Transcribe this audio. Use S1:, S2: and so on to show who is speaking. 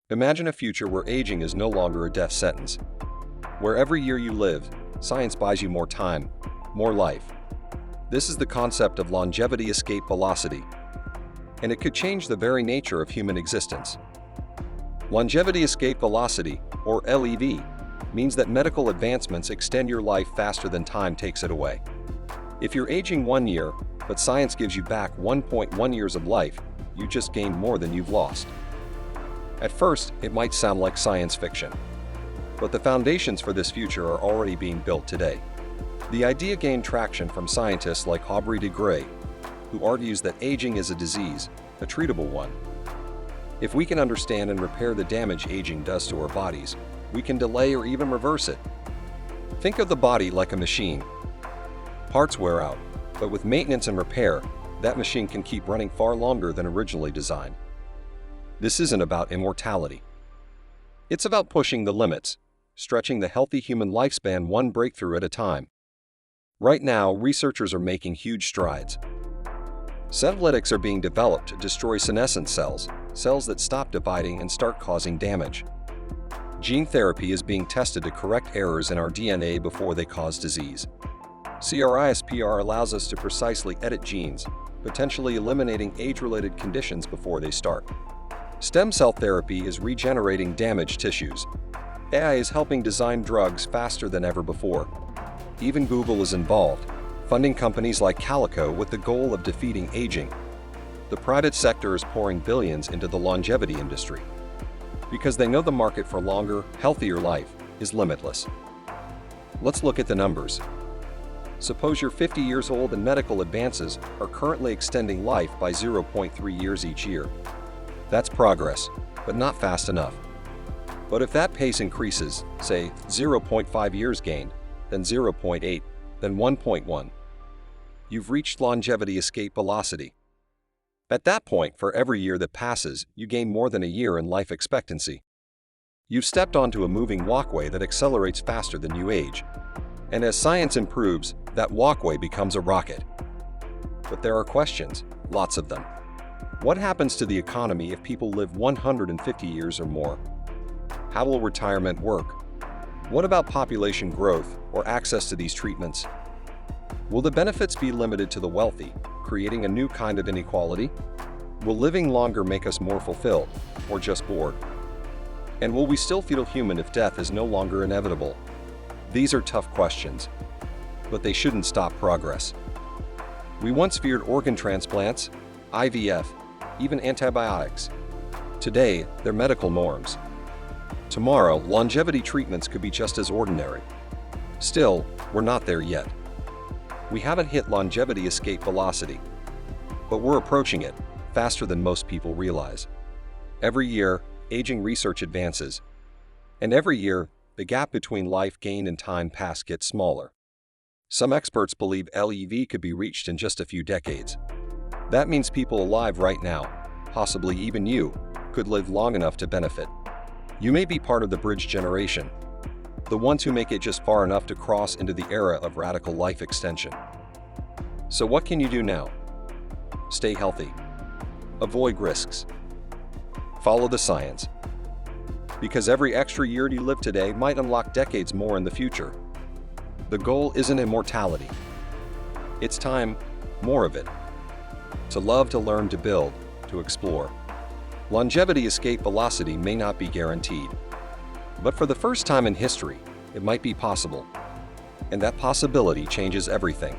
S1: Imagine a future where aging is no longer a death sentence, where every year you live, science buys you more time, more life. This is the concept of longevity escape velocity, and it could change the very nature of human existence. Longevity escape velocity, or LEV, means that medical advancements extend your life faster than time takes it away. If you're aging 1 year, but science gives you back 1.1 years of life, you just gained more than you've lost. At first, it might sound like science fiction, but the foundations for this future are already being built today. The idea gained traction from scientists like Aubrey de Grey, who argues that aging is a disease, a treatable one. If we can understand and repair the damage aging does to our bodies, we can delay or even reverse it. Think of the body like a machine. Parts wear out, but with maintenance and repair, that machine can keep running far longer than originally designed. This isn't about immortality. It's about pushing the limits, stretching the healthy human lifespan one breakthrough at a time. Right now, researchers are making huge strides. Senolytics are being developed to destroy senescent cells, cells that stop dividing and start causing damage. Gene therapy is being tested to correct errors in our DNA before they cause disease. CRISPR allows us to precisely edit genes, potentially eliminating age-related conditions before they start. Stem cell therapy is regenerating damaged tissues. AI is helping design drugs faster than ever before. Even Google is involved, funding companies like Calico with the goal of defeating aging. The private sector is pouring billions into the longevity industry because they know the market for longer, healthier life is limitless. Let's look at the numbers. Suppose you're 50 years old and medical advances are currently extending life by 0.3 years each year. That's progress, but not fast enough. But if that pace increases, say 0.5 years gained, then 0.8, then 1.1, you've reached longevity escape velocity. At that point, for every year that passes, you gain more than a year in life expectancy. You've stepped onto a moving walkway that accelerates faster than you age. And as science improves, that walkway becomes a rocket. But there are questions, lots of them. What happens to the economy if people live 150 years or more? How will retirement work? What about population growth or access to these treatments? Will the benefits be limited to the wealthy, creating a new kind of inequality? Will living longer make us more fulfilled, or just bored? And will we still feel human if death is no longer inevitable? These are tough questions, but they shouldn't stop progress. We once feared organ transplants, IVF, even antibiotics. Today, they're medical norms. Tomorrow, longevity treatments could be just as ordinary. Still, we're not there yet. We haven't hit longevity escape velocity, but we're approaching it faster than most people realize. Every year, aging research advances, and every year, the gap between life gained and time passed gets smaller. Some experts believe LEV could be reached in just a few decades. That means people alive right now, possibly even you, could live long enough to benefit. You may be part of the bridge generation, the ones who make it just far enough to cross into the era of radical life extension. So what can you do now? Stay healthy. Avoid risks. Follow the science. Because every extra year you live today might unlock decades more in the future. The goal isn't immortality. It's time, more of it. To love, to learn, to build, to explore. Longevity escape velocity may not be guaranteed. But for the first time in history, it might be possible. And that possibility changes everything.